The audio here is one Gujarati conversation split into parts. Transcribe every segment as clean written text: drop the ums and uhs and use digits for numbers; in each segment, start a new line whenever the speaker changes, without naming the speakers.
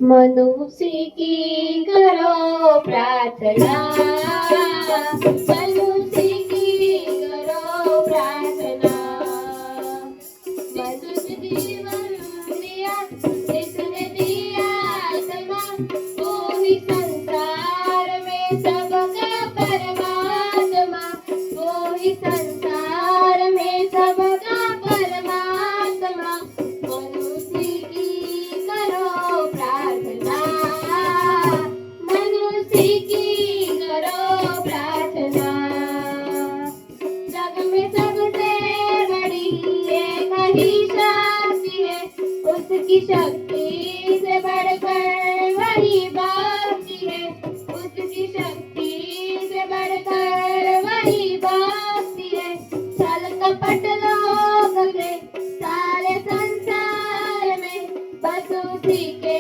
मनुष्य की करो प्रार्थना, मनुष्य की करो प्रार्थना। मनुष्य जीवन दिया, जिसने दिया आत्मा, वो ही संसार में सबका परमात्मा, वो ही संसार में सबका परमात्मा। मनुष्य की करो प्रार्थना, मनुष्य की करो प्रार्थना। जग में सबसे बड़ी एक ही शक्ति है, उसकी शक्ति से बढ़कर वही भक्ति है, उसकी शक्ति से बढ़कर वही भक्ति है। छल कपट लोग के सारे संसार में, बस उसी के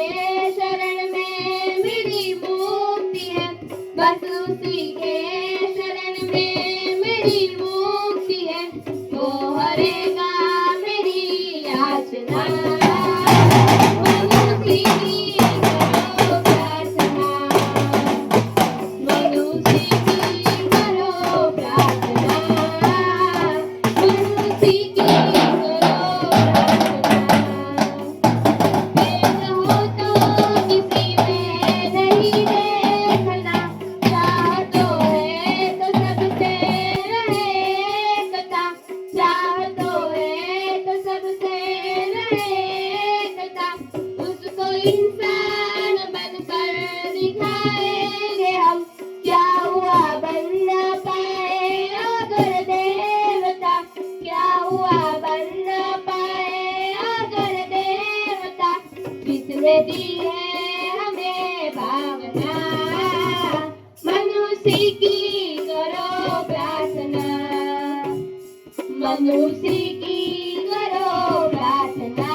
शरण में मेरी मुक्ति है, बस उसी के शरण में मेरी मुक्ति है। वो हरेगा मेरी याचना, मनुष्य की करो प्रार्थना, मनुष्य की करो प्रार्थना, मनुष्य की करो प्रार्थना। भेद हो तो किसी में नहीं देखना, चाह तो है तो सबसे रहे एकता, चाह तो है तो सबसे रहे एकता। उसको इंसान बनकर दिखाएंगे हम, क्या हुआ बन न पाए अगर देवता, क्या हुआ बन न पाए अगर देवता। किसने दी है हमें भावना, मनुष्य की करो प्रार्थना, मनुष्य की करो प्रार्थना,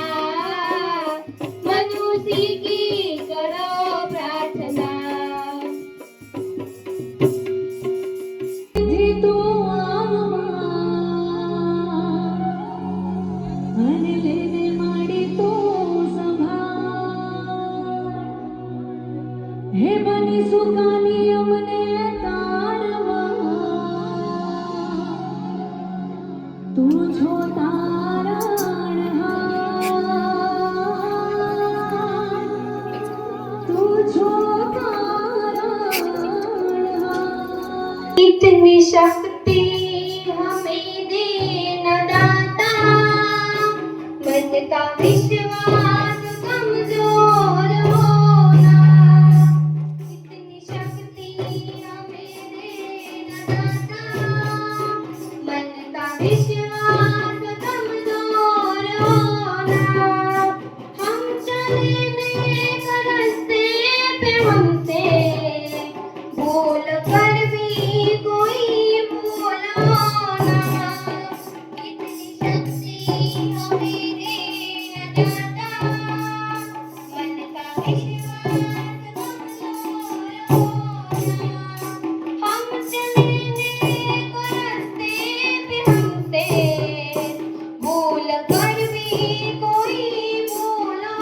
मनुष्य की करो प्रार्थना।
तो અને લેને માડી તો સંભાળ હે બની સુકાની અમને તારવા તું છો તારણહાર તું છો તારણહાર
इतनी शक्ति हमें दे न दाता, मन का विश्वास कमजोर होना। इतनी शक्ति हमें दे न दाता, मन का विश्वास कमजोर होना। हम चले नेक रास्ते पे, हमसे भूल कर भी कोई भूलो ना। इतनी शक्ति हमें दे न दाता, मन का विश्वास कमजोर होना। हम चले नेक रास्ते पे, हमसे भूल कर भी कोई भूलो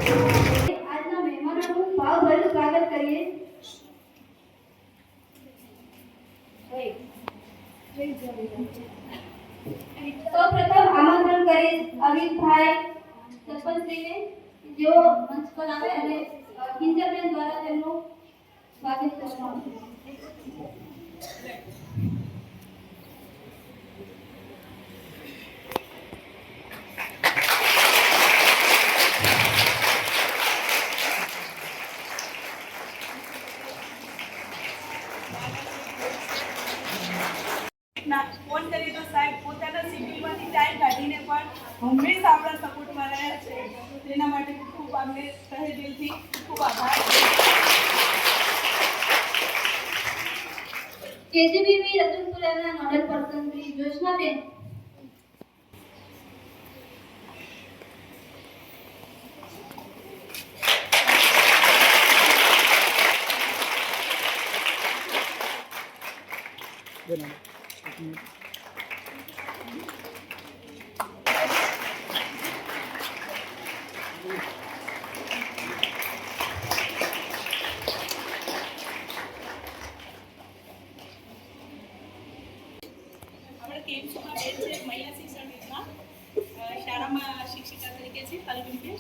આજના મહેમાનોનું ભાવભર્યું સ્વાગત કરીએ. સૌપ્રથમ આમંત્રણ કરીશ અમિતભાઈ સરપંચશ્રીને, જેઓ મંચ પર આવે અને કિંજલબેન દ્વારા તેમનું સ્વાગત કરવામાં આવશે.
ફોન કરી તો સાહેબ પોતાના શિબિરમાંથી ટાઈમ કાઢીને પણ હંમેશા આપણા સપોર્ટમાં રહ્યા છે. તેના માટે ખૂબ અમને તહે દિલથી ખૂબ આભાર.
KGBV રતનપુરાના nodal person Shri જોશનાબેન.
આપણે કેમ્પમાં બેન છે મહિલા શિક્ષણ વિભાગ, શાળામાં શિક્ષિકા તરીકે છે ફાલ્ગુની બેન.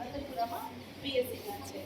રતનપુરામાં બીએસસી માં છે.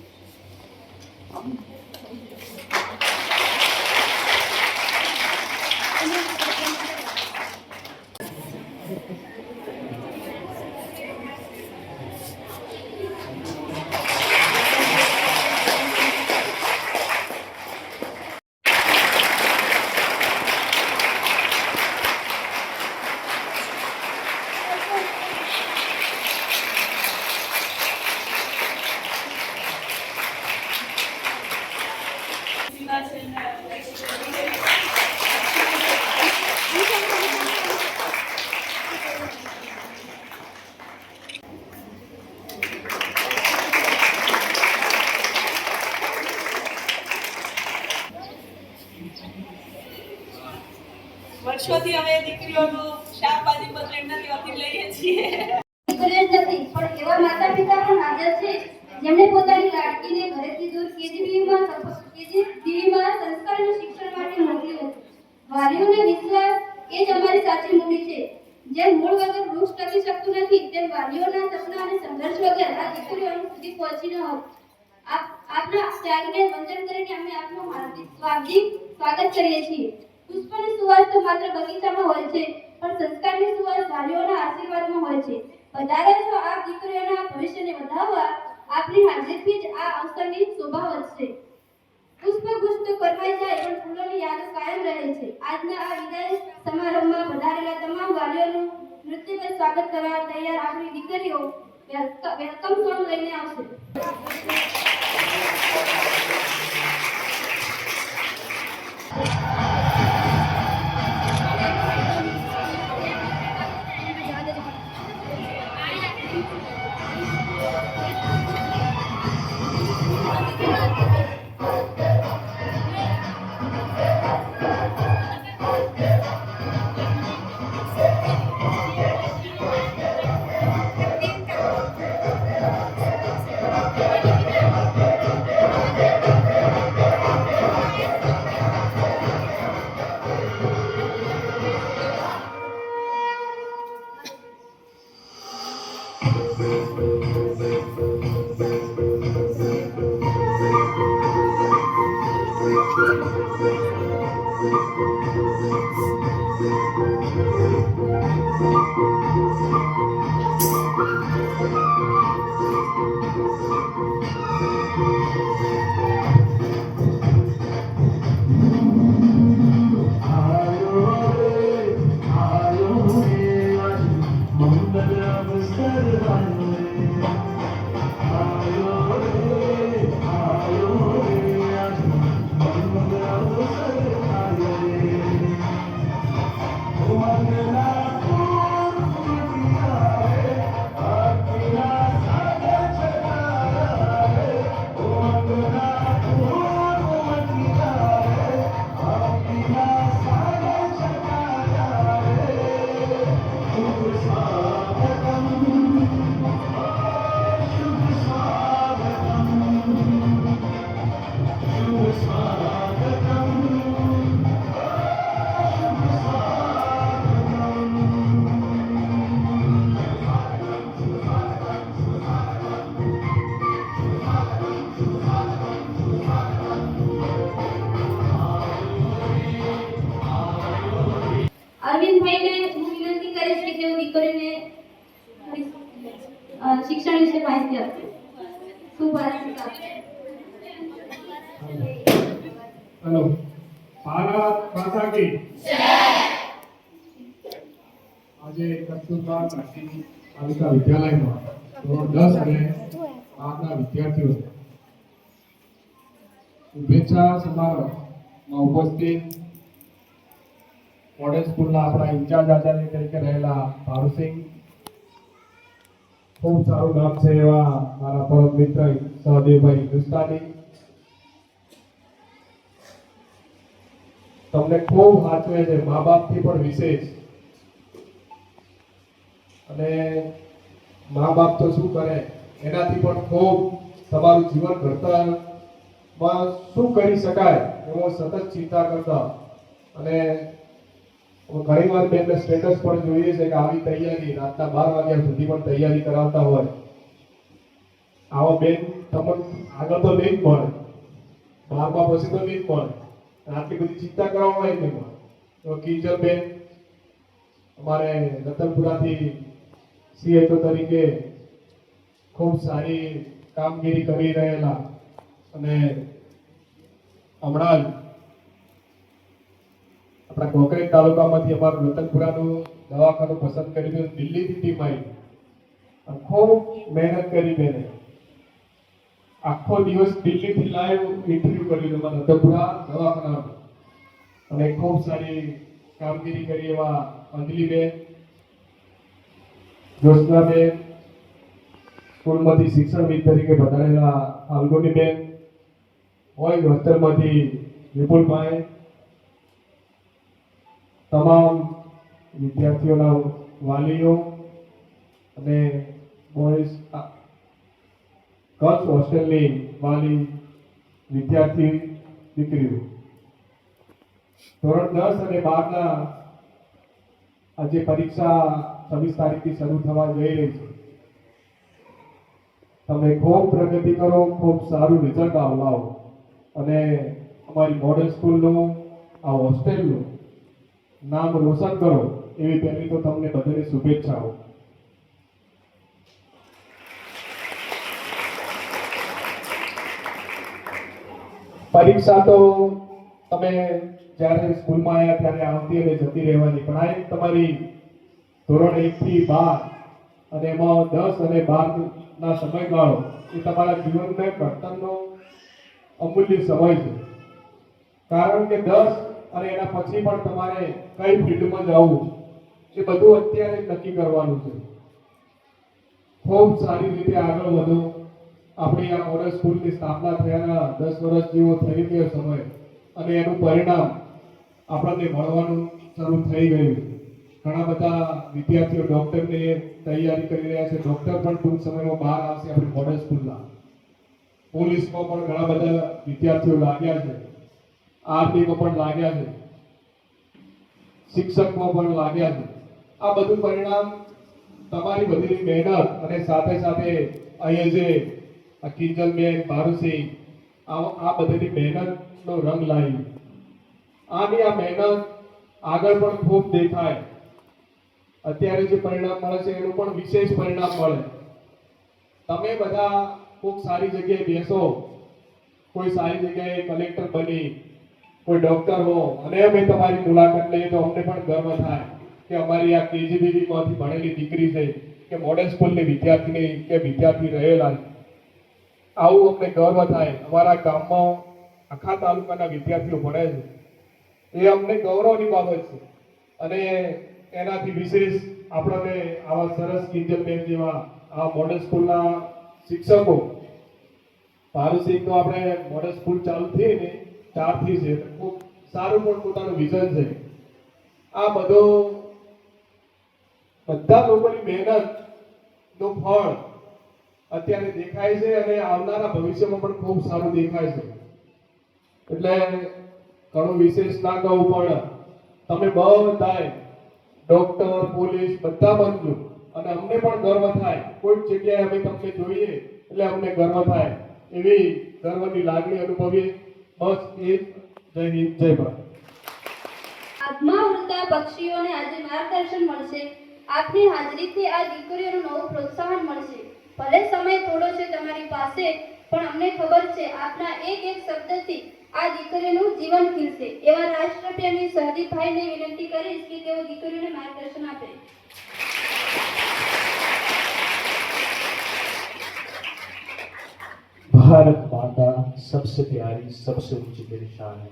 વર્ષોથી અમે દીકરીઓનું શાકભાજી પત્ર એમનાથી વધી લઈએ છીએ.
દીકરીઓ જ નથી પણ એવા માતા પિતા પણ હાજર છે જેમણે પોતાની લાડકીને ઘરેથી દૂર કેજીબીવીમાં સંસ્કારનું શિક્ષણ માટે મોકલી હતી. વાલીઓનો વિશ્વાસ એ જ અમારી સાચી મૂડી છે. જેમ મૂળ વગર વૃક્ષ ટકી શકતું નથી, તેમ વાલીઓના સપના અને સંઘર્ષ વગર આ દીકરીઓ અહીં સુધી પહોંચી ન હોત. આપના ત્યાગને વંદન કરીને અમે આપનું હાર્દિક સ્વાગત કરીએ છીએ. પુષ્પની સુવાસ તો માત્ર બગીચામાં હોય છે, પણ સંસ્કારની સુવાસ વાલીઓના આશીર્વાદમાં હોય છે. વધારે જો આપ દીકરીઓના ભવિષ્યને વધારવા આપની હાજરીથી જ આ અવસરની શોભા વધશે. પુષ્પગુચ્છ તો કરવાઈ જાય, પણ ફૂલોની યાદો કાયમ રહે છે. આજના આ વિદાય સમારંભમાં વધારેલા તમામ વાલીઓનું નૃત્યમય સ્વાગત કરવા તૈયાર આપણી દીકરીઓ વેલકમ સોંગ લઈને આવશે. અરવિંદભાઈને હું વિનંતી કરીશ કે તેઓ દીકરીને શિક્ષણ વિશે માહિતી આપે. શુભારંભ આપે.
हेलो भारत माता की આજે કસ્તુરબા ગાંધી બાલિકા વિદ્યાલયમાં ધોરણ 10 અને 12ના વિદ્યાર્થીઓને શુભેચ્છા સમારોહમાં ઉપસ્થિત મોડેલ સ્કૂલના આપણા ઇન્ચાર્જ આચાર્ય તરીકે રહેલા ભારુસિંહ, ખૂબ સારું નામ છે એવા મારા પરમ મિત્ર સહદેવભાઈ હિન્દુસ્તાની, તમને ખૂબ સાચવે છે, મા બાપથી પણ વિશેષ. અને મા બાપ તો શું કરે એનાથી પણ ખૂબ તમારું જીવન ઘડતરમાં શું કરી શકાય એવો સતત ચિંતા કરતા. અને ઘણી વાર બેનને સ્ટેટસ પણ જોઈએ છે કે આવી તૈયારી રાતના 12 વાગ્યા સુધી પણ તૈયારી કરાવતા હોય. આવા બેન તમને આગળ તો નહીં જ મળે, 12મા પછી તો નહીં જ મળે. આટલી બધી ચિંતા કરવામાં નહીં મળે. તો કિંજલબેન અમારે રતનપુરાથી CHO તરીકે ખૂબ સારી કામગીરી કરી રહેલા અને હમણાં જ આપણા કોકરેજ તાલુકામાંથી અમારું રતનપુરાનું દવાખાનું પસંદ કર્યું. દિલ્હીથી ટીમ આવી અને ખૂબ મહેનત કરી બેને. આખો દિવસ દિલ્હીથી લાઈવ ઇન્ટરવ્યુ કર્યું અમારા રતનપુરા દવાખાનામાં અને ખૂબ સારી કામગીરી કરી એવા અંજલિબેન, જોશનાબેન, સ્કૂલમાંથી શિક્ષણવિદ તરીકે વધારેલા ફાલ્ગુનીબેન, બોયઝ હોસ્ટેલમાંથી વિપુલભાઈ, તમામ વિદ્યાર્થીઓના વાલીઓ અને બોયઝ ગર્લ્સ હોસ્ટેલની વાલી વિદ્યાર્થી દીકરીઓ, ધોરણ 10 અને 12ના આજે પરીક્ષા 26 તારીખથી શરૂ થવા જઈ રહી છે. તમે ખૂબ પ્રગતિ કરો, ખૂબ સારું રિઝલ્ટ લાવો અને અમારી મોડેલ સ્કૂલનું આ હોસ્ટેલનું નામ રોશન કરો એવી પહેલી તો તમને બધાને શુભેચ્છાઓ. પરીક્ષા તો તમે જ્યારે સ્કૂલમાં આવ્યા ત્યારે આવતી અને જતી રહેવાની, પણ આ એક તમારી ધોરણ 1 થી 12 અને એમાં 10 અને 12ના સમયગાળો એ તમારા જીવનને ઘડતરનો અમૂલ્ય સમય છે. કારણ કે 10 અને એના પછી પણ તમારે કઈ ફિલ્ડમાં જવું એ બધું અત્યારે નક્કી કરવાનું છે. ખૂબ સારી રીતે આગળ વધો. આપણી આ મોડેલ સ્કૂલની સ્થાપના થયાના 10 વર્ષ જેવો થઈ ગયો સમય અને એનું પરિણામ આપણને મળવાનું શરૂ થઈ ગયું. ઘણા બધા વિદ્યાર્થીઓ ડોક્ટરની તૈયારી કરી રહ્યા છે. ડોક્ટર પણ ટૂંક સમયમાં બહાર આવશે આપણી મોડેલ સ્કૂલના. પોલીસમાં પણ ઘણા બધા વિદ્યાર્થીઓ લાગ્યા છે, આર્મીમાં પણ લાગ્યા છે, શિક્ષકમાં પણ લાગ્યા છે. આ બધું પરિણામ તમારી બધીની મહેનત અને સાથે સાથે અહીંયા જે કિંજલબેન, ભારુસિંહ આ બધાની મહેનતનો રંગ લાવી. આની આ મહેનત આગળ પણ ખૂબ દેખાય. અત્યારે જે પરિણામ મળે છે એનું પણ વિશેષ પરિણામ મળે. તમે બધા ખૂબ સારી જગ્યાએ બેસો, કોઈ સારી જગ્યાએ કલેક્ટર બની, કોઈ ડોક્ટર હો અને અમે તમારી મુલાકાત લઈએ તો અમને પણ ગર્વ થાય કે અમારી આ KGBમાંથી ભણેલી દીકરી છે કે મોડેલ સ્કૂલની વિદ્યાર્થીની કે વિદ્યાર્થી રહેલા. આવું અમને ગર્વ થાય. અમારા ગામમાં આખા તાલુકાના વિદ્યાર્થીઓ ભણે છે એ અમને ગૌરવની બાબત છે. અને એનાથી વિશેષ આપણને આવા સરસ કિંજલબેન જેવા આ મોડેલ સ્કૂલના શિક્ષકો, ભારુસિંહ તો આપણે મોડેલ સ્કૂલ ચાલુ થઈ ને 4 થી છે, ખૂબ સારું પણ પોતાનું વિઝન છે. આ બધા લોકોની મહેનતનું ફળ અત્યારે દેખાય છે અને આવનારા ભવિષ્યમાં પણ ખૂબ સારું દેખાય છે. એટલે ઘણું વિશેષ ના કહું, પણ તમે બધાય ડોક્ટર, પોલીસ બધા બનજો અને અમને પણ ગર્વ થાય. કોઈ જગ્યાએ અમે તમને જોઈએ એટલે અમને ગર્વ થાય, એવી ગર્વની લાગણી અનુભવીએ. બસ એ જ. જય હિન્દ, જય ભારત.
આ આભમાં ઉડતા પક્ષીઓને આજે માર્ગદર્શન મળશે. આપની હાજરીથી આ દીકરીઓનું નવું પ્રોત્સાહન મળશે. ભલે સમય થોડો છે તમારી પાસે, પણ અમને ખબર છે આપના એક એક શબ્દથી આ દીકરીનું જીવન ખીલશે. એવા રાષ્ટ્રપ્રેમી સહદીપભાઈને વિનંતી કરીશ કે તેઓ દીકરીઓને માર્ગદર્શન આપે.
भारत माता सबसे प्यारी, सबसे ऊंची मेरी शान है.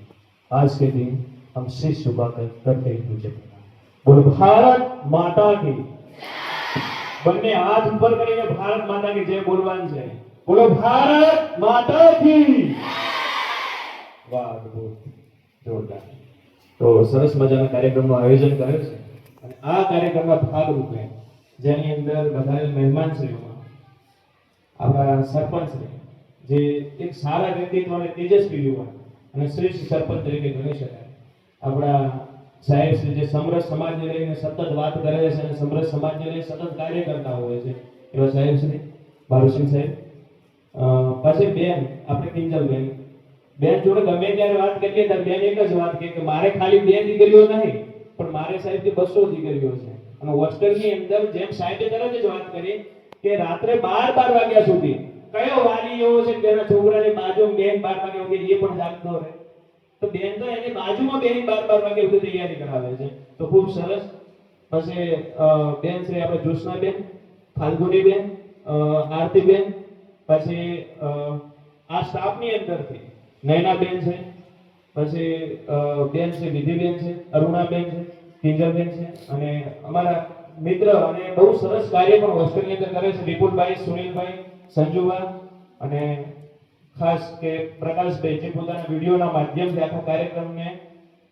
आज के दिन हम शीश झुकाकर करते हैं पूजा करना. बोलो भारत माता की. બંને હાથ ઉપર કરીને ભારત માતા की जय બોલવાનું છે. બોલો ભારત માતા की. વાહ, અદ્ભુત, જોરદાર. તો સરસ મજાના કાર્યક્રમનું આયોજન કર્યું છે અને આ કાર્યક્રમના ભાગરૂપે જેની અંદર બધા મહેમાનશ્રીઓમાં આપણા સરપંચશ્રી જે એક સારા વ્યક્તિત્વ અને તેજસ્વી યુવાન અને શ્રેષ્ઠ સરપંચ તરીકે ગણી શકાય. આપણા સાહેબ શ્રી જે સમરસ સમાજને લઈને સતત વાત કરે છે અને સમરસ સમાજને લઈને સતત કાર્ય કરતા હોય છે એવા સાહેબ શ્રી બારુસિંહ સાહેબ. પછી બેન આપણે કિંજલબેન, બેન જોડે ગમે ત્યારે વાત કરીએ ત્યારે બેન એક જ વાત કે મારે ખાલી 2 દીકરીઓ નહીં, પણ મારે સાહેબ કે 200 દીકરીઓ છે. અને હોસ્ટેલની અંદર જેમ સાહેબે તરત જ વાત કરી કે રાત્રે 12 વાગ્યા સુધી કયો વાલી એવો છે કે એના છોકરાની બાજુ બેન 12 વાગે ઉઠે એ પણ જાગતો રહે, તો બેન તો એની બાજુમાં બેન 12 વાગે ઉઠી તૈયારી કરાવે છે. તો ખૂબ સરસ. પછી બેન છે આપણે જ્યોત્સનાબેન, ફાલ્ગુનીબેન, આરતીબેન, પછી આ સ્ટાફની અંદરથી નયનાબેન છે, પછી બેન છે વિધિબેન છે, અરુણાબેન છે, કિંજલબેન છે અને અમારા મિત્ર અને બહુ સરસ કાર્ય પણ હોસ્ટેલની અંદર કરે છે વિપુલભાઈ, સુનિલભાઈ, સંજુવા અને ખાસ કે પ્રકાશભાઈ જે પોતાના વિડીયોના માધ્યમથી આખા કાર્યક્રમને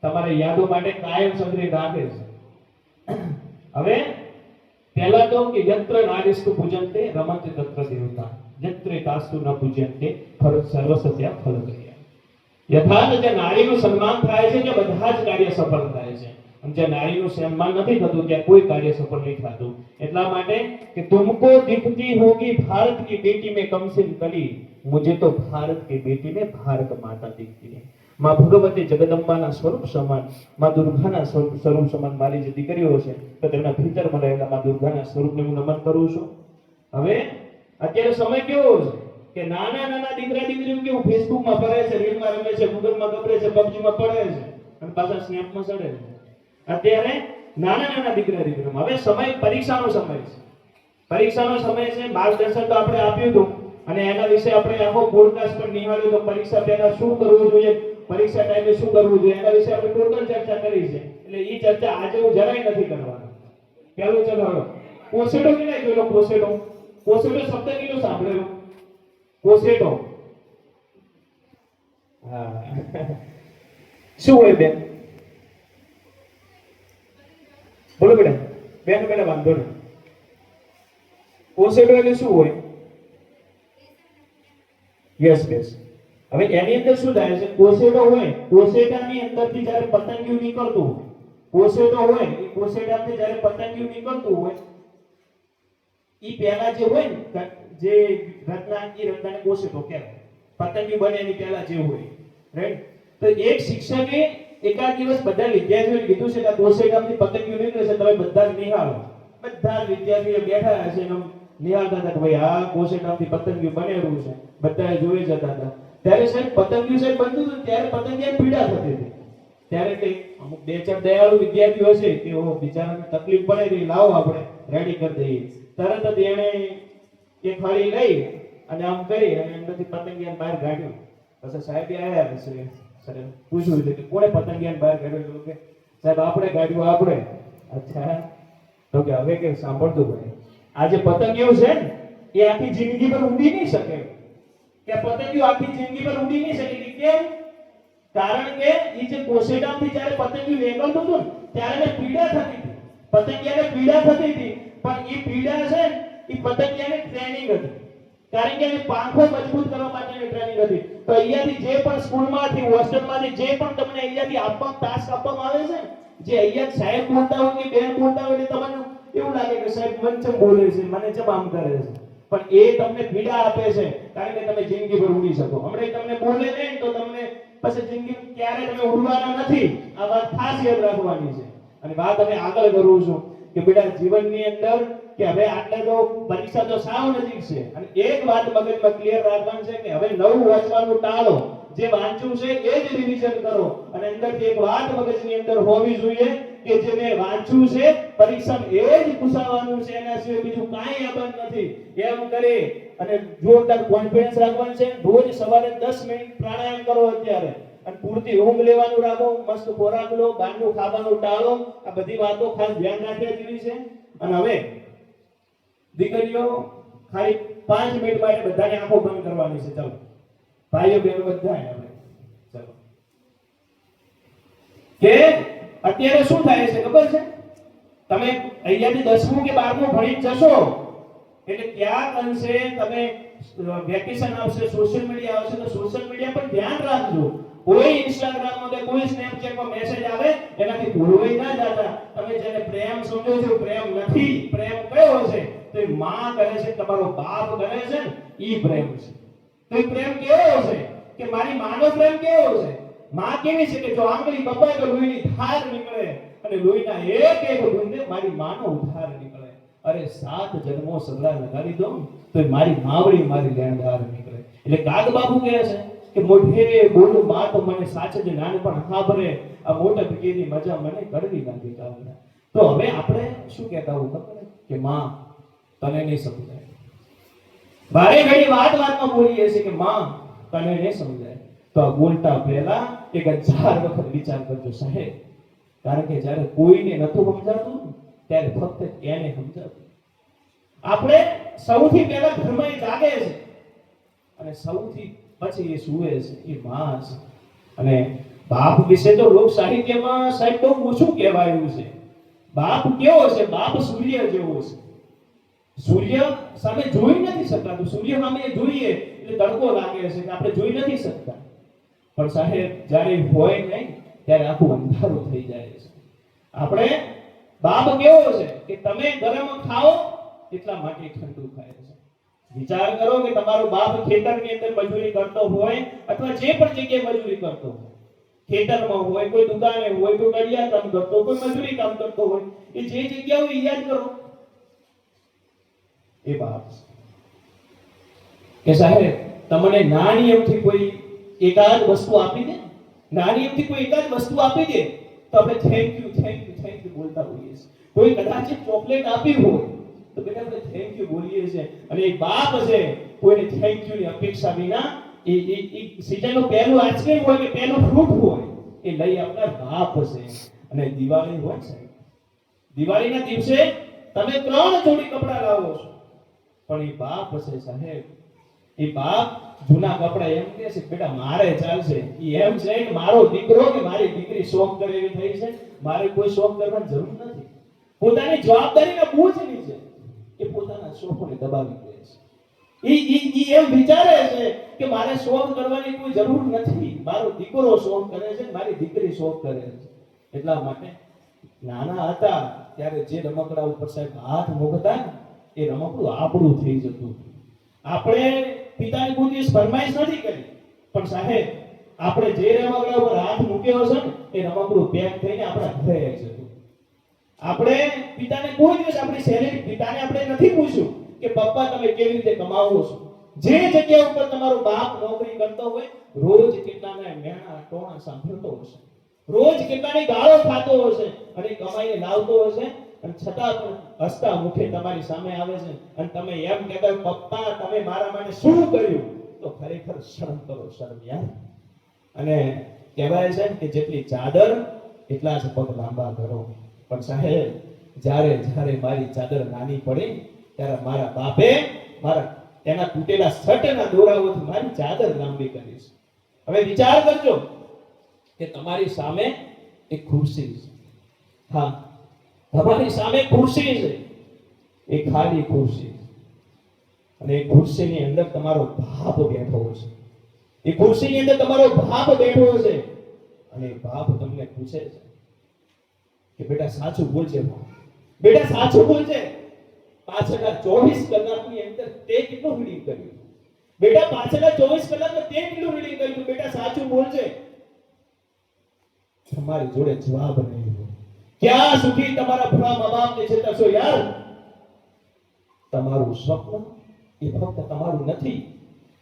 તમારી યાદો માટે કાયમ સંગ્રહિત રાખે છે. હવે પહેલા તો કે યત્ર નારીસ્તુ પૂજન્તે રમન્તે તત્ર દેવતા યત્ર તાસ્તુ ન પૂજન્તે ફલ સર્વસત્ય ફલ ક્રિયા. યથાર્થ જે નારીનું સન્માન થાય છે કે બધા જ કાર્ય સફળ થાય છે અને જે નારીનું સન્માન નથી થતું ત્યાં કોઈ કાર્ય સફળ નહીં થતું. એટલા માટે કે તુમકો દિખતી હોગી ભારત की बेटी में कम से कली, मुझे तो भारत की बेटी में भारत माता दिखती है. मां भगवती जगदंबाના સ્વરૂપ સમાન, માं દુર્ગાના સ્વરૂપ સમાન મારી જે દીકરીઓ છે તો તેમના ભીતરમાં રહેલા માં દુર્ગાના સ્વરૂપને હું નમન કરું છું. હવે અત્યારે સમય કેવો છે કે નાના નાના દીકરા દીકરીઓ કેવું ફેસબુકમાં ફરે છે, રીલમાં રમે છે, ગૂગલમાં ગભરે છે, પબજીમાં પડે છે અને પાછા સ્નેપમાં ચડે છે. અત્યારે નાના નાના દીકરા દીકરીઓમાં હવે સમય પરીક્ષાનો સમય છે. પરીક્ષાનો સમય છે. માર્ગદર્શન તો આપણે આપ્યું હતું અને એના વિશે આપણે આખો પોડકાસ્ટ પર નિહાળ્યો તો પરીક્ષા પહેલા શું કરવું જોઈએ, પરીક્ષા ટાઈમે શું કરવું જોઈએ એના વિશે આપણે ટોટલ ચર્ચા કરી છે. એટલે એ ચર્ચા આજે હું જરાય નથી કરવાનો. પહેલું ચલો કોસેટો કેને જોયેલો? કોસેટો શબ્દ કીધો સાંભળેલો? કોસેટો હા શું હોય બેન? બોલો બેટા. બેન બેટા વાંધો નહીં. કોસેટો એટલે શું હોય? Yes yes. હવે એની અંદર શું થાય છે? કોસેટો હોય, કોસેટાની અંદરથી જ્યારે પતંગિયું નીકળતું હોય, કોસેટો હોય એ કોસેટાથી જ્યારે પતંગિયું નીકળતું હોય એ પહેલા જે હોય ને જે રચના એ રચનાને કોસેટો કહેવાય. પતંગિયું બને એની પહેલા જે હોય, રાઈટ? તો એક શિક્ષકે એકાદ દિવસ બધા વિદ્યાર્થીઓને કીધું છે કે કોસેટામાંથી પતંગિયું નીકળે છે, તમે બધા જ નિહાળો. બધા જ વિદ્યાર્થીઓ બેઠા હશે ને નિહાળતા હતા કે ભાઈ આ કોસેટામાંથી પતંગિયું બનેલું છે, બધા જોઈ જતા હતા. ત્યારે સાહેબ પતંગિયું સાહેબ બનતું હતું ત્યારે પતંગિયાને પીડા થતી હતી. ત્યારે કે અમુક 2-4 દયાળુ વિદ્યાર્થીઓ હશે કે ઓ બિચારાને તકલીફ પડે તો લાવો આપણે રેડી કરી દઈએ. તરત જ એને એક થાળી લઈ અને આમ કરી અને અંદરથી પતંગિયાને બહાર કાઢ્યું. પછી સાહેબ આવ્યા પછી સર પૂછ્યું કે કોણે પતંગિયાને બહાર કાઢ્યું? કે સાહેબ આપણે કાઢ્યું. આપણે? અચ્છા. તો કે હવે કે સાંભળતું ભાઈ, આ જે પતંગિયું છે ને એ આખી જિંદગી પર ઉડી નહીં શકે. કે પતંગિયું આખી જિંદગી પર ઉડી નહીં શકે. કેમ? કારણ કે એ જે કોસેટામાંથી જ્યારે પતંગિયું નીકળતું હતું ને ત્યારે એને પીડા થતી હતી. પતંગિયાને પીડા થતી હતી, પણ એ પીડા છે ને એ પતંગિયાને ટ્રેનિંગ હતી. કારણ કે એની પાંખો મજબૂત કરવા માટેની ટ્રેનિંગ હતી. તો અહીંયાથી જે પણ સ્કૂલમાંથી હોસ્ટેલમાંથી જે પણ તમને અહીંયાથી આપવામાં ટાસ્ક આપવામાં આવે છે ને, જે અહીંયા સાહેબ બોલતા હોય કે બેન બોલતા હોય એટલે તમને એવું લાગે કે સાહેબ મને ચમ બોલે છે, મને ચમ આમ કરે છે, પણ એ તમને પીડા આપે છે કારણ કે તમે જિંદગી ભર ઉડી શકો. હમણાં તમને બોલે નહીં તો તમને પછી જિંદગી ક્યારે તમે ઉડવાના નથી. આ વાત ખાસ યાદ રાખવાની છે. અને વાત હવે આગળ કરું છું કે બેટા જીવનની અંદર કે હવે આટલે તો પરીક્ષા તો સાવ નજીક છે અને એક વાત મગજમાં ક્લિયર રાખવાની છે કે હવે નવું વાંચવાનું ટાળો. જે વાંચ્યું છે એ જ રિવિઝન કરો અને અંદરથી એક વાત મગજની અંદર હોવી જોઈએ કે જે મેં વાંચ્યું છે પરીક્ષામાં એ જ પૂછાવાનું છે, એના સિવાય બીજું કાંઈ આબંધ નથી. એમ કરી અને જોરદાર કોન્ફિડન્સ રાખવાનું છે. રોજ સવારે 10 મિનિટ પ્રાણાયામ કરો અત્યારે અને પૂરતી ઊંઘ લેવાનું રાખો, મસ્ત ખોરાક લો, બહારનું ખાવાનું ટાળો. આ બધી વાતો ખાસ ધ્યાન રાખવા જેવી છે. અને હવે દીકરીઓ ખાલી 5 મિનિટ માટે બધાને આંખો બંધ કરવાની છે. ચાલો ભાઈઓ બહેનો બધા હવે ચાલો કે અત્યારે શું થાય છે ખબર છે? તમે અહીંયાથી 10મું કે 12મું ભણી જશો એટલે ક્યાંક અંશે તમે વેકેશન આવશે, સોશિયલ મીડિયા આવશે તો સોશિયલ મીડિયા પર ધ્યાન રાખજો. કોઈ ઇન્સ્ટાગ્રામમાં કે કોઈ સ્નેપચેટમાં મેસેજ આવે એનાથી ભૂલવાઈ ના જાતા. તમે જેને પ્રેમ સમજો છો પ્રેમ નથી. પ્રેમ કયો છે? તો એ માં કરે છે, તમારો બાપ કરે છે ને ઈ પ્રેમ છે. તો એ પ્રેમ કેવો છે કે મારી માનો પ્રેમ કેવો છે? માં કેવી છે કે જો આંગળી કપાય તો લોહીની ધાર નીકળે અને લોહીના એક એક બુંદે મારી માનો ઉધાર નીકળે. અરે 7 જન્મો સગડા લગાડી દો તો મારી માવડી મારી લેણદાર નીકળે. એટલે કાગ બાપુ કહે છે કે મોઢે બોલું માં તો મને સાચે જ નાનપણ હાબરે, આ મોટા પીકેની મજા મને કરવી નાખી કાવના. તો હવે આપણે શું કહેતા હોવ ખબર કે માં તને નહીં સમજાય. બારે ઘડી વાતમાં બોલીએ છીએ કે માં તને નહીં સમજાય. તો આ બોલતા પહેલા 1000 વખત વિચાર કરજો સાહેબ. કારણ કે જ્યારે કોઈને નતું સમજાતું ત્યારે ફક્ત એને સમજાતું. આપણે સૌથી પહેલા ઘરમાં જાગે છે અને સૌથી પછી એ સૂવે છે એ માં છે. અને બાપ વિશે તો લોક સાહિત્યમાં સાહેબ બહુ ઓછું કહેવાયું છે. બાપ કેવો છે? બાપ સૂર્ય જેવો છે. સૂર્ય સામે જોઈ નથી શકાતું. સૂર્ય સામે જોઈએ એટલે તડકો લાગે છે કે આપણે જોઈ નથી શકતા. પણ સાહેબ જ્યારે હોય નહીં ત્યારે આખું અંધારું થઈ જાય છે. આપણે બાપ કેવો છે કે તમે ગરમ ખાઓ એટલા માટે ઠંડુ ખાય છે. વિચાર કરો કે તમારો બાપ ખેતરની અંદર મજૂરી કરતો હોય અથવા જે પણ જગ્યાએ મજૂરી કરતો હોય, ખેતરમાં હોય, કોઈ દુકાને હોય, કોઈ કડિયા કામ કરતો હોય, કોઈ મજૂરી કામ કરતો હોય, એ જે જગ્યાઓ યાદ કરો એ બાપ કે સાહેબ તમને નાની એમથી કોઈ એકાદ વસ્તુ આપી દે, નાની એમથી કોઈ એકાદ વસ્તુ આપી દે તો આપણે થેન્ક યુ બોલતા હોઈએ છીએ. કોઈ કદાચ ચોકલેટ આપી હોય તો બેટા આપણે થેન્ક યુ બોલીએ છીએ. અને એક બાપ છે કોઈને થેન્ક યુ ની અપેક્ષા વિના એ સીઝનનું પહેલું આઈસ્ક્રીમ હોય કે પહેલું ફ્રૂટ હોય એ લઈ આપનાર બાપ છે. અને દિવાળી હોય છે, દિવાળીના દિવસે તમે 3 જોડી કપડા લાવો છો પણ એ બાપ છે સાહેબ. એ બાપ જૂના કપડા એમ કહે છે બેટા મારે ચાલશે. એ એમ છે કે મારો દીકરો કે મારી દીકરી શોખ કરે એવી થઈ છે, મારે કોઈ શોખ કરવાની જરૂર નથી. પોતાની જવાબદારીના બોજ નીચે એ પોતાના શોખને દબાવી દે છે. ઈ એમ વિચારે છે કે મારે શોખ કરવાની કોઈ જરૂર નથી. મારો દીકરો શોખ કરે છે, મારી દીકરી શોખ કરે છે. એટલા માટે નાના હતા ત્યારે જે રમકડા ઉપર સાહેબ હાથ મૂકતા એ રમકડું આપણું થઈ જતું. આપણે પિતાની કોઈ દિવસ ફરમાઈશ નથી કરી પણ સાહેબ આપણે જે રમકડા ઉપર હાથ મૂક્યો છે એ રમકડું પેક થઈને આપણા ઘરે આવી જતું. આપણે પિતાને કોઈ દિવસ આપણી સેલેરી પિતાને આપણે નથી પૂછ્યું કે પપ્પા તમે કેવી રીતે કમાવો છો. જે જગ્યા ઉપર તમારો બાપ નોકરી કરતો હોય રોજ કેટલાના મેણા ટોણા સાંભળતો હશે, રોજ કેટલાની ગાળો ખાતો હશે અને કમાઈને લાવતો હશે અને છતાં પણ હસતા મુખે તમારી સામે આવે છે અને તમે એમ કહેતા પપ્પા તમે મારા માટે શું કર્યું, તો ખરેખર શરમ કરો, શરમ યાર. અને કહેવાય છે કે જેટલી ચાદર એટલા જ પગ લાંબા કરો. પણ સાહેબ જ્યારે મારી ચાદર નાની પડી ત્યારે મારા બાપે મારા તેના તૂટેલા શર્ટના દોરાઓથી મારી ચાદર લાંબી કરી છે. હવે વિચાર કરજો કે તમારી સામે એક ખુરશી છે. હા, તમારી સામે ખુરશી છે, એક ખાલી ખુરશી અને એ ખુરશીની અંદર તમારો બાપ બેઠો છે. એ ખુરશીની અંદર તમારો બાપ બેઠો છે અને બાપ તમને પૂછે છે કે બેટા સાચું બોલજે, બેટા સાચું બોલજે. પાછળના 24 કલાકની અંદર તે કેટલું રીડિંગ કર્યું? બેટા પાછળના 24 કલાકમાં તે કેટલું રીડિંગ કર્યું? બેટા સાચું બોલજે. તમારી જોડે જવાબ નહીં હોય. ક્યાં સુધી તમારા ભલા મા બાપને છેતરશો યાર? તમારું સ્વપ્ન એ ફક્ત તમારું નથી.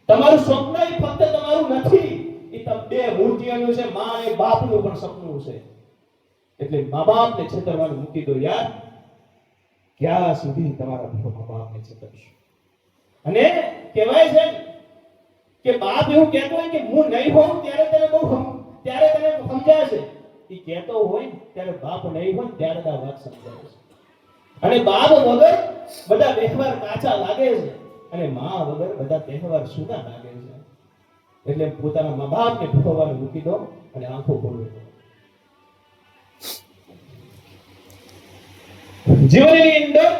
તમારું સ્વપ્ન એ ફક્ત તમારું નથી. એ બે મૂર્તિઓનું છે, મા અને બાપનું પણ સપનું છે. એટલે મા બાપને છેતરવાનું મૂકી દો યાર. ક્યાં સુધી તમારા મા બાપને છેતરશો? અને કહેવાય છે કે બાપ એવું કહેતો હોય કે હું નહીં હોઉં ત્યારે તને ત્યારે તને સમજાશે. એ કહેતો હોય ત્યારે બાપ નહીં હોય ત્યારે આ વાત સમજાય છે. અને બાપ વગર બધા તહેવાર કાચા લાગે છે, અને મા વગર બધા તહેવાર સુના લાગે છે. એટલે પોતાના મા બાપને ભોગવવાનું મૂકી દો અને આંખો ખોલો. જીવનની અંદર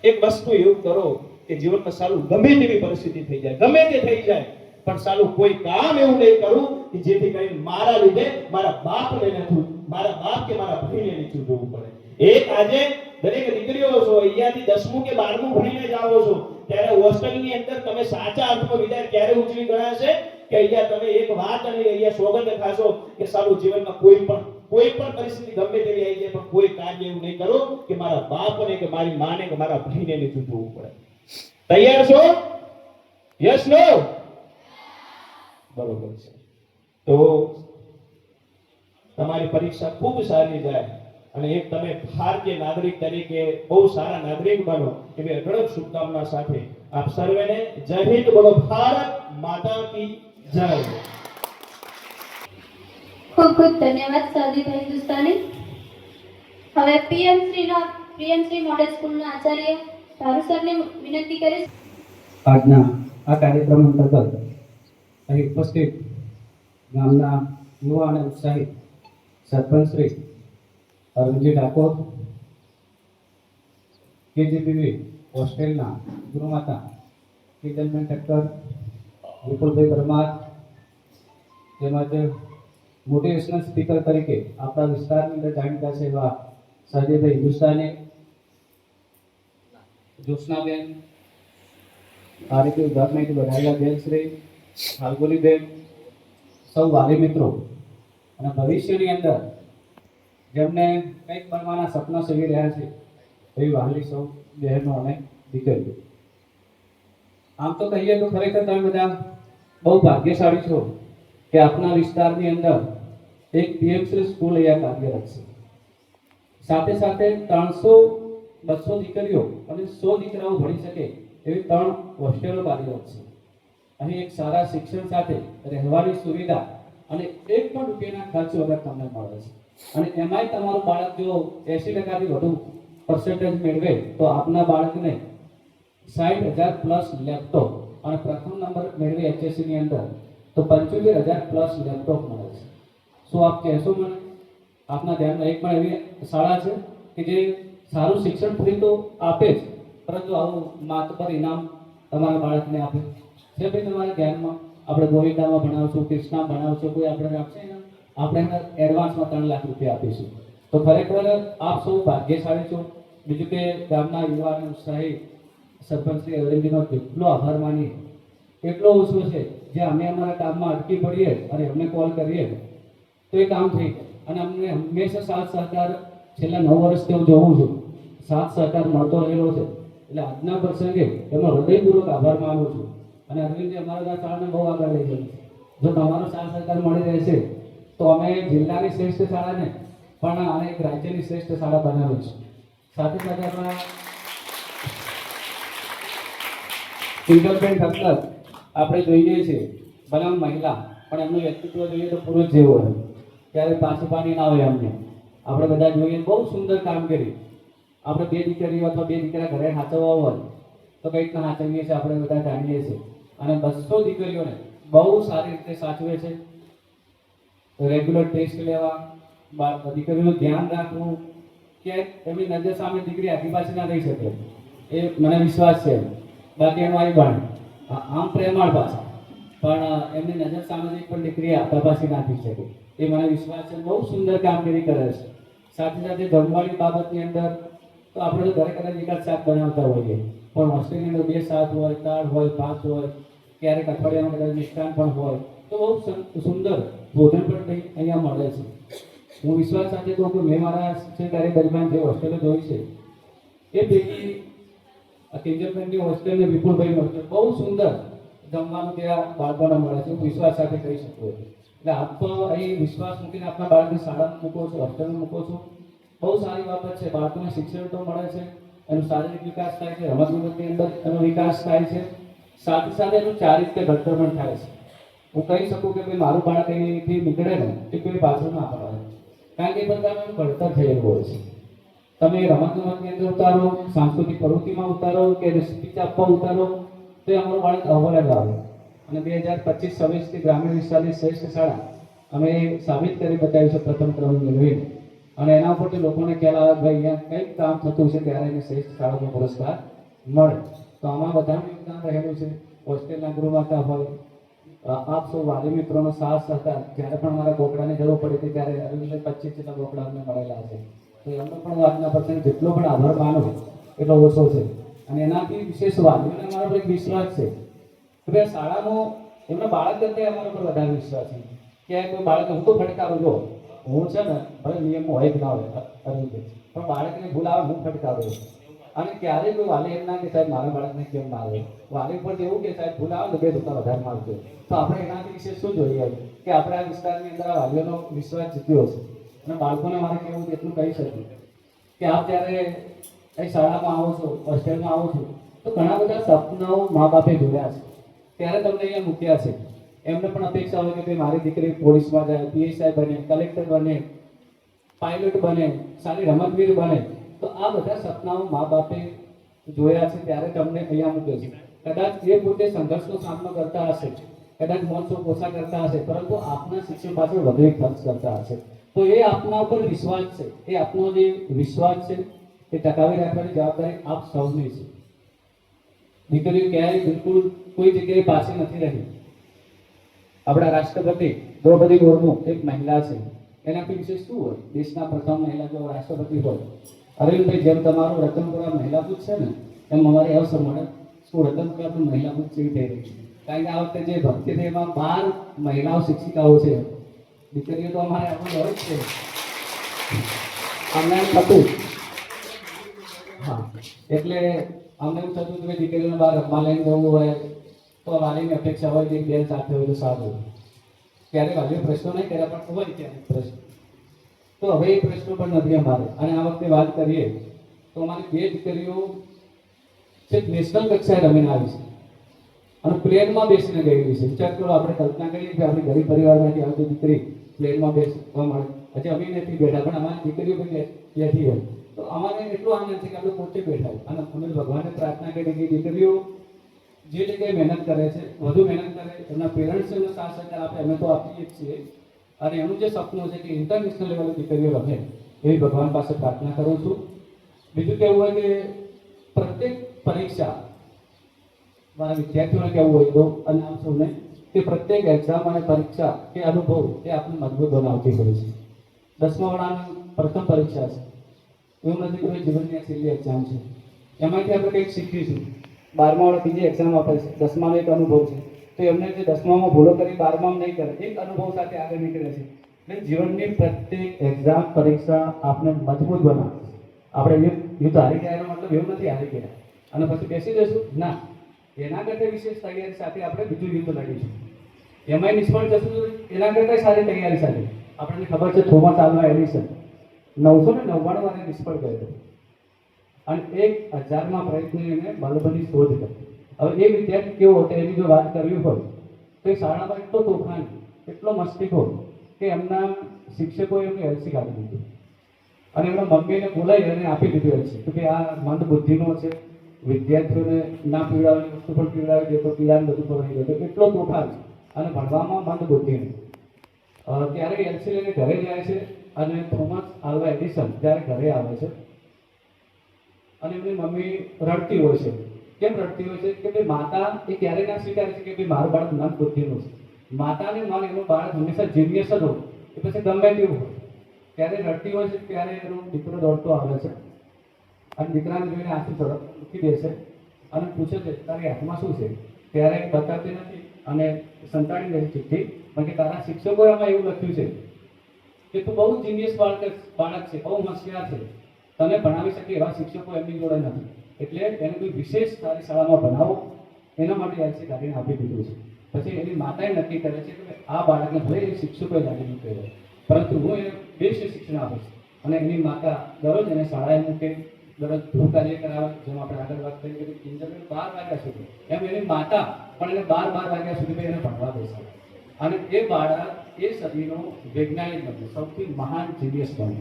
એક વસ્તુ એવું કરો કે જીવનમાં સારું ગમે તેવી પરિસ્થિતિ થઈ જાય, ગમે તે થઈ જાય, પણ સારું કોઈ કામ એવું નહીં કરું કે જેથી કરીને મારા લીધે મારા બાપને નથી, મારા બાપ કે મારા ભાઈને નીચું જોવું પડે. એક આજે દરેક દીકરીઓ છો, અહીંયાથી 10મું કે 12મું ભણીને જાઓ છો, ત્યારે હોસ્ટેલની અંદર તમે સાચા અર્થમાં વિદ્યાર્થી ક્યારે ઉજવી ગણાશે કે અહીંયા તમે એક વાત અને અહીંયા સોગંદ ખાશો કે સારું જીવનમાં કોઈ પણ પરિસ્થિતિ ગમે તેવી આવી જાય, પણ કોઈ કાર્ય એવું નહીં કરો કે મારા બાપને કે મારી માને કે મારા ભાઈને નીચું જોવું પડે. તૈયાર છો? Yes no? બરોબર છે. તો તમારી પરીક્ષા ખૂબ સારી જાય અને એક તમે ભારતીય નાગરિક તરીકે બહુ સારા નાગરિક બનો એવી અઢળક શુભકામના સાથે આપ સર્વેને જય હિન્દ, બોલો ભારત માતા કી જય.
ખૂબ ખૂબ ધન્યવાદ સાદીભાઈ હિન્દુસ્તાની. હવે પીએમશ્રી મોડેલ સ્કૂલના આચાર્ય ધારુ સરને વિનંતી કરીશ.
આજના આ કાર્યક્રમ અંતર્ગત અહીં ઉપસ્થિત ગામના યુવા અને ઉત્સાહિત સરપંચ શ્રી અરવિંદજી ઠાકોર, કેજીપીવી હોસ્ટેલના ગુરુમાતા કિજલબેન ઠક્કર, વિપુલભાઈ પરમાર, તેમજ મોટિવેશનલ સ્પીકર તરીકે આપણા વિસ્તારની અંદર જાણીતા છે એવા સાદીભાઈ હિન્દુસ્તાની, જ્યોત્સનાબેન, આરીફી ગવર્મેન્ટ વધારેલા બેન શ્રી ફાલ્ગુનીબેન, સૌ વાલી મિત્રો અને ભવિષ્યની અંદર જેમને કંઈક બનવાના સપના સેવી રહ્યા છે એવી વાલી સૌ બહેનો અને દીકરીઓ. આમ તો કહીએ તો ખરેખર તમે બધા બહુ ભાગ્યશાળી છો કે આપના વિસ્તારની અંદર એક પીએમસી સ્કૂલ અહીંયા કાર્યરત છે. સાથે સાથે 300-200 દીકરીઓ અને 100 દીકરાઓ ભણી શકે એવી 3 હોસ્ટેલો કાર્યરત છે. અહીં એક સારા શિક્ષણ સાથે રહેવાની સુવિધા અને એક પણ રૂપિયાના ખર્ચ વગર તમને મળે છે. અને એમાંય તમારું બાળક જો 80%થી વધુ પર્સન્ટેજ મેળવે તો આપના બાળકને 60,000 પ્લસ લેપટોપ અને પ્રથમ નંબર મેળવે એચએસસીની અંદર તો 75,000 પ્લસ લેપટોપ મળે છે. શું આપ કહેશો મને? આપના ધ્યાનમાં એક પણ એવી શાળા છે કે જે સારું શિક્ષણ ફ્રી તો આપે જ, પરંતુ આવું માતબર ઇનામ તમારા બાળકને આપે છે? ભાઈ તમારા ધ્યાનમાં આપણે ગોવિંદામાં ભણાવશું, કૃષ્ણા ભણાવશું, કોઈ આપણે આપશે ને આપણે એને એડવાન્સમાં 3 લાખ રૂપિયા આપીશું. તો ખરેખર આપ સૌ ભાગ્યશાળી છો. બીજું કે ગામના યુવા અને ઉત્સાહી સરપંચ શ્રી અરવિંદજીનો જેટલો આભાર માનીએ એટલો ઓછો છે. જે અમે અમારા કામમાં અટકી પડીએ અને અમને કોલ કરીએ તો એ કામ થઈ જાય. અને અમને હંમેશા સાથ સહકાર છેલ્લા 9 વર્ષથી હું જોઉં છું, સાથ સહકાર મળતો રહેલો છે. એટલે આજના પ્રસંગે એમનો હૃદયપૂર્વક આભાર માનું છું. અને અરવિંદજી અમારા શાળાને બહુ આગળ લઈ જાય છે. જો તમારો સાથ સહકાર મળી રહેશે તો અમે જિલ્લાની શ્રેષ્ઠ શાળાને પણ અને એક રાજ્યની શ્રેષ્ઠ શાળા બનાવીશું. સાથે સાથે આપણા કિજલબેન ઠક્કર આપણે જોઈએ છીએ બનામ મહિલા, પણ એમનું વ્યક્તિત્વ જોઈએ તો પુરુષ જેવો હોય, ત્યારે પાછું પાણી ના હોય. અમને આપણે બધા જોઈએ બહુ સુંદર કામગીરી. આપણે 2 દીકરીઓ અથવા 2 દીકરા ઘરે સાચવવા હોય તો કઈ રીતના સાચવીએ છીએ આપણે બધા જાણીએ છીએ. અને 200 દીકરીઓને બહુ સારી રીતે સાચવે છે. રેગ્યુલર ટેસ્ટ લેવા, દીકરીનું ધ્યાન રાખવું કે એમની નજર સામે દીકરી આખી પાછી ના રહી શકે એ મને વિશ્વાસ છે. બાકી એનું આવી બાણ આમ પ્રેમાળ પાછા, પણ એમની નજર સામે પણ દીકરી આપણા પાછી ના થઈ શકે એ મને વિશ્વાસ છે. બહુ સુંદર કામગીરી કરે છે. સાથે સાથે જમવાની બાબતની અંદર તો આપણે તો ઘરે કદાચ એકાદ શાક બનાવતા હોઈએ, પણ હોસ્ટેલની અંદર 2 શાક હોય, 4 હોય, 5 હોય, ક્યારેક અઠવાડિયામાં કદાચ મિષ્ટાન પણ હોય, તો બહુ સુંદર ભોજન પણ અહીંયા મળે છે. હું વિશ્વાસ સાથે કહું કે મેં મારા શિક્ષણ કાર્ય દરમિયાન જે હોસ્ટેલો જોઈ છે એ પૈકી આ કિંજલબેનની હોસ્ટેલ ને વિપુલભાઈની હોસ્ટેલ બહુ સુંદર જમવાનું ત્યાં બાળકોને મળે છે. હું વિશ્વાસ સાથે કહી શકું છું. એટલે આપ તો અહીં વિશ્વાસ મૂકીને આપણા બાળકને શાળામાં મૂકો છો, હોસ્ટેલમાં મૂકો છો, બહુ સારી બાબત છે. બાળકોને શિક્ષણ તો મળે છે, એનો શારીરિક વિકાસ થાય છે, રમતગમતની અંદર એનો વિકાસ થાય છે, સાથે સાથે એનું ચારિત્ર્ય ઘડતર પણ થાય છે. હું કહી શકું કે ભાઈ મારું બાળક અહીંથી નીકળે ને તો કોઈ પાછળ ના પડે, કારણ કે એ બધાનું એનું ઘડતર થયેલું હોય છે. તમે રમતગમતની અંદર ઉતારો, સાંસ્કૃતિક પ્રવૃત્તિમાં ઉતારો કે સ્પીચ આપવા ઉતારો તો એ અમારું બાળક અવ્વલ જ આવે. અને 2025-26 ગ્રામીણ વિસ્તારની શ્રેષ્ઠ શાળા અમે સાબિત કરી બતાવ્યું છે પ્રથમ ક્રમ મેળવીને. અને એના ઉપરથી લોકોને ખ્યાલ આવે ભાઈ અહીંયા કંઈક કામ થતું છે ત્યારે એને શ્રેષ્ઠ શાળાનો પુરસ્કાર મળે. તો આમાં બધાનું યોગદાન રહેલું છે. હોસ્ટેલના ગૃહમાતા હોય, આપ સૌ વાલી મિત્રોનો સાથ સહકાર, જ્યારે પણ મારા બોકડાની જરૂર પડી હતી ત્યારે અરવિંદભાઈ 25 જેટલા બોકડા અમને મળેલા છે. તો એમનો પણ આજના પ્રસંગે જેટલો પણ આભાર માનો એટલો ઓછો છે. અને એનાથી વિશેષ વાલીઓને અમારો એક વિશ્વાસ છે કે ભાઈ શાળામાં એમના બાળક કરતા અમારા પર વધારે વિશ્વાસ છે. ક્યાંય કોઈ બાળક હું તો ફટકારું જો હું છે ને ભલે નિયમો હોય કે ના હોય અરવિંદભાઈ, પણ બાળકને ભૂલ આવે હું ફટકારું. અને ક્યારેય કોઈ વાલી એમ ના કે સાહેબ મારા બાળકને કેમ મારે, વાલી પર એવું કે સાહેબ ભૂલ આવે તો 2 ધોકા વધારે મારજો. તો આપણે એનાથી વિશે શું જોઈએ કે આપણે આ વિસ્તારની અંદર આ વાલીઓનો વિશ્વાસ જીત્યો છે. અને બાળકોને મારે કેવું એટલું કહી શકું કે આપ જ્યારે અહીં શાળામાં આવો છો, હોસ્ટેલમાં આવો છો તો ઘણા બધા સપનાઓ મા બાપે જોયા છે, ત્યારે તમને અહીંયા મૂક્યા છે. એમને પણ અપેક્ષા હોય કે ભાઈ મારી દીકરી પોલીસમાં જાય, પીએસઆઈ બને, કલેક્ટર બને, પાયલટ બને, સારી રમતવીર બને. તો આ બધા સપનાઓ મા બાપે જોયા છે ત્યારે તમને અહીંયા મૂકે છે. કદાચ એ પોતે સંઘર્ષનો સામનો કરતા હશે, કદાચ મોજ પોષા કરતા હશે, પરંતુ આપના શિક્ષણ પાછળ વધુ ખર્ચ કરતા હશે. તો એ આપના ઉપર વિશ્વાસ છે, એ આપનો જે વિશ્વાસ છે એ ટકાવી રાખવાની જવાબદારી આપ સૌની છે. દીકરીઓ ક્યાંય બિલકુલ કોઈ જગ્યાએ પાછી નથી રહી. આપણા રાષ્ટ્રપતિ દ્રૌપદી મુર્મુ એક મહિલા છે, એનાથી વિશેષ શું હોય? દેશના પ્રથમ મહિલા જો રાષ્ટ્રપતિ હોય. અરવિંદભાઈ, જેમ તમારું રતનપુરા મહિલા બુથ છે ને એમ અમારી અવસર મળે શું રતનપુરા પણ મહિલા બુથ જેવી થઈ રહી છે. કારણ કે આ વખતે જે ભક્તિ છે એમાં 12 મહિલાઓ શિક્ષિકાઓ છે. દીકરીઓ તો અમારે આપણું હોય જ છે. અમને એમ થતું હા, એટલે અમને એવું થતું કે દીકરીઓને બહાર રમવા લઈને જવું હોય તો વાલીની અપેક્ષા હોય કે બેન સાથે હોય તો સારું. ક્યારે વાલીઓ પ્રશ્નો નહીં કર્યા પણ હોય ક્યારેક પ્રશ્ન. તો હવે એ પ્રશ્નો પણ નથી અમારે. અને આ વખતે વાત કરીએ તો અમારી 2 દીકરીઓ છેક નેશનલ કક્ષાએ રમીને આવી છે અને પ્લેનમાં બેસીને ગયેલી છે. વિચાર કરો, આપણે કલ્પના કરીએ કે આપણી ગરીબ પરિવારમાંથી આવતી દીકરી પ્લેનમાં બેસવા મળે. હજી અમે નથી બેઠા પણ અમારી દીકરીઓ પણ બેઠી હોય તો અમારે એટલું આનંદ છે કે આપણે પોતે બેઠા હોય. અને અમે ભગવાનને પ્રાર્થના કરી કે દીકરીઓ જે જગ્યાએ મહેનત કરે છે વધુ મહેનત કરે, એમના પેરેન્ટ્સનો સાથ સહકાર આપે, અમે તો આપીએ જ છીએ. અને એનું જે સપનું છે કે ઇન્ટરનેશનલ લેવલે દીકરીઓ રમે એવી ભગવાન પાસે પ્રાર્થના કરું છું. બીજું કેવું હોય કે પ્રત્યેક પરીક્ષા મારા વિદ્યાર્થીઓને કહેવું હોય તો અને આમ સૌને કે પ્રત્યેક એક્ઝામ અને પરીક્ષા કે અનુભવ એ આપણને મજબૂત બનાવતી હોય છે. 10મા વાળાની પ્રથમ પરીક્ષા છે, એવું નથી કે જીવનની છેલ્લી એક્ઝામ છે. એમાંથી આપણે કંઈક શીખીશું. 12મા વાળા બીજી એક્ઝામ આપે છે, 10માનો એક અનુભવ છે. તો એમને જે 10મામાં ભૂલો કરી 12મામાં નહીં કરે, એક અનુભવ સાથે આગળ નીકળે છે. એટલે જીવનની પ્રત્યેક એક્ઝામ પરીક્ષા આપણે મજબૂત બનાવે. આપણે યુદ્ધ હારી ગયા એનો મતલબ એવું નથી હારી ગયા અને પછી બેસી જશું, ના. એના કરતાં વિશેષ તૈયારી સાથે આપણે બીજું યુદ્ધ લડીશું. એમાંય નિષ્ફળ જશું, એના કરતાં સારી તૈયારી સાથે. આપણને ખબર છે થોમસ આલ્વા એડિસન 999 વાર નિષ્ફળ ગયો હતો અને 1000મા પ્રયત્ને એને બલ્બની શોધ કરી. હવે એ વિદ્યાર્થી કેવો હતો એની જો વાત કરવી હોય તો એ શાળામાં એટલો તોફાન, એટલો મસ્તીખોર કે એમના શિક્ષકોએ એમને એલસી કાઢી દીધું અને એમના મમ્મીને બોલાવી અને આપી દીધું એલસી કે આ મંદ બુદ્ધિનો છે, વિદ્યાર્થીઓને ના પીવડાવવાની વસ્તુ પણ પીવડાવી દેતો, પીડાને બધું પકડી દેતો, એટલો તોફાન અને ભણવામાં મંદ બુદ્ધિનો. ત્યારે એલસી લઈને ઘરે જાય છે અને થોમસ આલ્વા એડિસન જ્યારે ઘરે આવે છે અને એમની મમ્મી રડતી હોય છે. કેમ રડતી હોય છે કે ભાઈ માતા એ ક્યારે ના સ્વીકારે છે કે ભાઈ મારું બાળક મંદ બુદ્ધિનું છે. માતાને મન એનું બાળક હંમેશા જીનિયસ જ હોય, એ પછી ગમે તેવું હોય. ત્યારે રડતી હોય છે, ત્યારે એનો દીકરો દોડતો આવે છે અને દીકરાને જોઈને આંસુ મૂકી દે છે અને પૂછે છે તારી હાથમાં શું છે? ત્યારે બતાવતી નથી અને સંતાડી દે છે ચિઠ્ઠી. કારણ કે તારા શિક્ષકોએ આમાં એવું લખ્યું છે કે તું બહુ જીનિયસ બાળક છે, બહુ હોશિયાર છે, તને ભણાવી શકે એવા શિક્ષકો એમની જોડે નથી, એટલે એને કોઈ વિશેષ સારી શાળામાં ભણાવો, એના માટે એલસી કાઢીને આપી દીધું છે. પછી એની માતાએ નક્કી કરે છે કે આ બાળકને ભલે એ શિક્ષકોએ લાગી મૂકે છે, પરંતુ હું એને બેસ્ટ શિક્ષણ આપીશ. અને એની માતા દરરોજ એને શાળાએ મૂકે, દરરોજ ગૃહ કાર્ય કરાવે, જેમ આપણે આગળ વાત કરી કે કિંજલબેન 12 વાગ્યા સુધી, એમ એની માતા પણ એને 12 વાગ્યા સુધી એને ભણવા બેસાડે. અને એ બાળક એ સદીનો વૈજ્ઞાનિક બને, સૌથી મહાન જીનિયસ બને.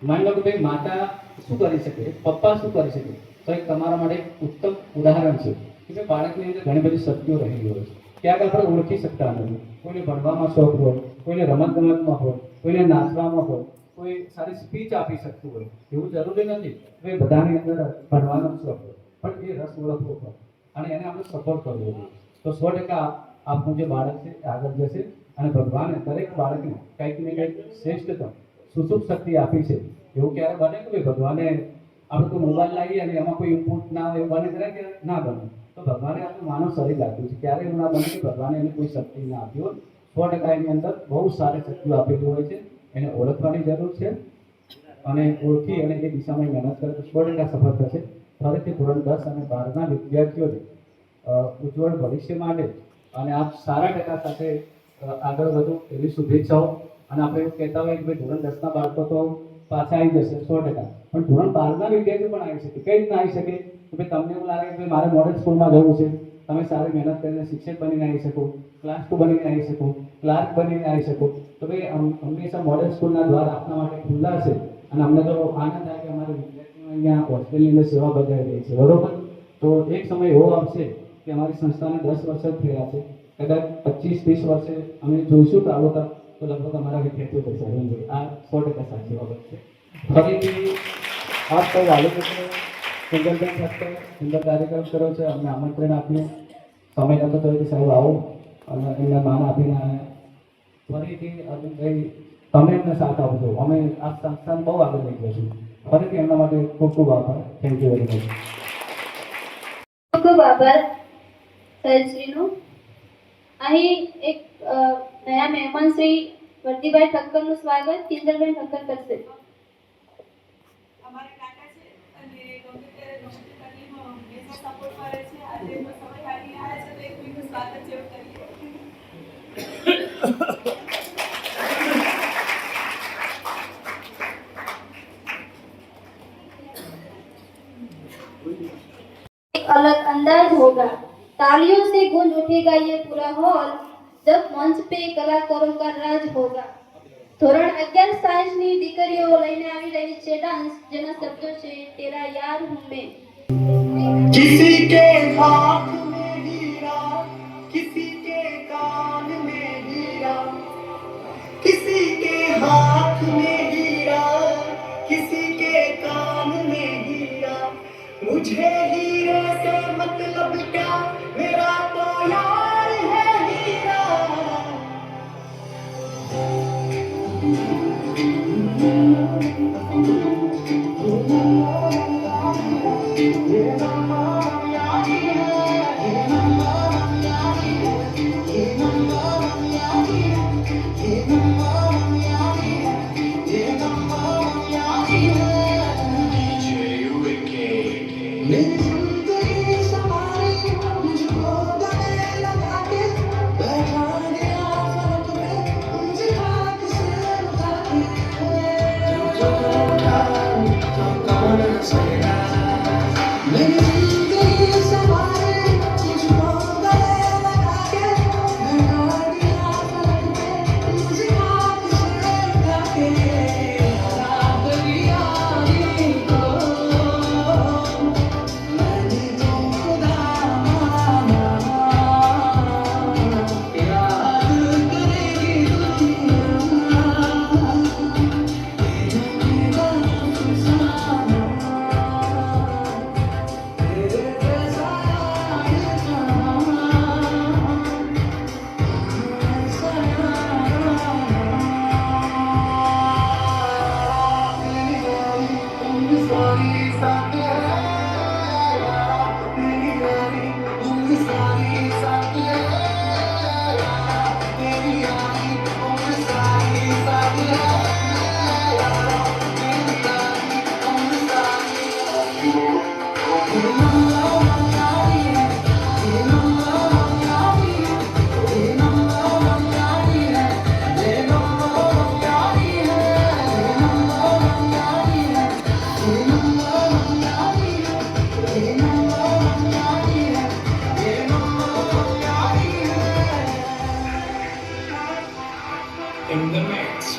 માની લો કે ભાઈ માતા શું કરી શકે, પપ્પા શું કરી શકે, તો એક તમારા માટે એક ઉત્તમ ઉદાહરણ છે કે ભાઈ બાળકની અંદર ઘણી બધી શક્તિઓ રહેલી હોય છે. ક્યાંક આપણે ઓળખી શકતા નથી. કોઈને ભણવામાં શોખ હોય, કોઈને રમતગમતમાં હોય, કોઈને નાચવામાં હોય, કોઈ સારી સ્પીચ આપી શકતું હોય. એવું જરૂરી નથી કે બધાની અંદર ભણવાનો શોખ હોય, પણ એ રસ ઓળખવો પડે અને એને આપણે સપોર્ટ કરવો જોઈએ. તો 100% આપણું જે બાળક છે એ આગળ જશે અને ભગવાને દરેક બાળકને કંઈક ને કંઈક શ્રેષ્ઠતમ સુસુપ શક્તિ આપી છે. એવું ક્યારે બને કે ભગવાને આપણે કોઈ મોબાઈલ લાવીએ અને એમાં કોઈ ઇનપુટ ના હોય, એવું બને ખરા કે ના બને? તો ભગવાને આપણું માનવ શરીર આપ્યું છે, ક્યારે એવું ના બને કે ભગવાને એને કોઈ શક્તિ ના આપી હોય. 100% એની અંદર બહુ સારી શક્તિઓ આપેલી હોય છે, એને ઓળખવાની જરૂર છે અને ઓળખી અને એ દિશામાં મહેનત કરે તો 100% સફળ થશે. ફરીથી ધોરણ 10 અને 12ના વિદ્યાર્થીઓને ઉજ્જવળ ભવિષ્ય માટે અને આપ સારા ટકા સાથે આગળ વધો એવી શુભેચ્છાઓ. અને આપણે એવું કહેતા હોય કે ભાઈ ધોરણ 10ના બાળકો તો પાછા આવી જશે 100%, પણ ધોરણ 12ના વિદ્યાર્થીઓ પણ આવી શકે. કઈ રીતના આવી શકે કે ભાઈ તમને એવું લાગે કે મારે મોડેલ સ્કૂલમાં જવું છે, તમે સારી મહેનત કરીને શિક્ષક બનીને આવી શકો, ક્લાસ 2 બનીને આવી શકો, ક્લાર્ક બનીને આવી શકો. તો ભાઈ હંમેશા મોડેલ સ્કૂલના દ્વાર આપણા માટે ખુલ્લા છે અને અમને તો આનંદ થાય કે અમારા વિદ્યાર્થીઓ અહીંયા હોસ્ટેલની અંદર સેવા બજાવી રહી છે, બરોબર. તો એક સમય એવો આવશે કે અમારી સંસ્થાને 10 વર્ષ જ થયા છે, કદાચ 25-30 વર્ષે અમે જોઈશું તો આવો તો લગભગ અમારા વિદ્યાર્થીઓ બેસાડવું જોઈએ. આ 100% સાચી બાબત છે. ફરીથી આપ સૌ વાલી મિત્રો કિંજલબેન સાથે સુંદર કાર્યક્રમ કર્યો છે, અમને આમંત્રણ આપ્યું, સમય નતો તો સાહેબ આવો અને એમને માન આપીને ફરીથી અરવિંદભાઈ તમે એમને સાથ આપજો, અમે આ સંસ્થાને બહુ આગળ લઈ જઈશું. ફરીથી એમના માટે ખૂબ ખૂબ આભાર. Thank you very much.
ખૂબ ખૂબ આભાર સહશ્રીનો. અહીં એક નયા મહેમાન શ્રી વર્ધીભાઈ ઠક્કરનું સ્વાગત કિંજલબેન ઠક્કર કરશે.
અમારા કાકા છે અને ગમે ત્યારે ગમે તે તકલીફમાં હંમેશા સપોર્ટમાં રહે છે. આજે એમનો સમય કાઢીને આવ્યા છે તો એક મિનિટનું સ્વાગત જેવું કરીએ.
एक अलग अंदाज होगा, तालियों से गूंज उठेगा ये पूरा हॉल, जब मंच पे कलाकारों का राज होगा. ધોરણ 11 સાયન્સની દીકરીઓ લઈને આવી રહી છે ડાન્સ, જેના શબ્દો છે તેરા યાર હું મેં.
किसी के हाथ में हीरा, किसी के कान में हीरा, किसी के हाथ में हीरा, किसी के कान में हीरा, मुझे हीरे से मतलब क्या, मेरा तो यार है हीरा.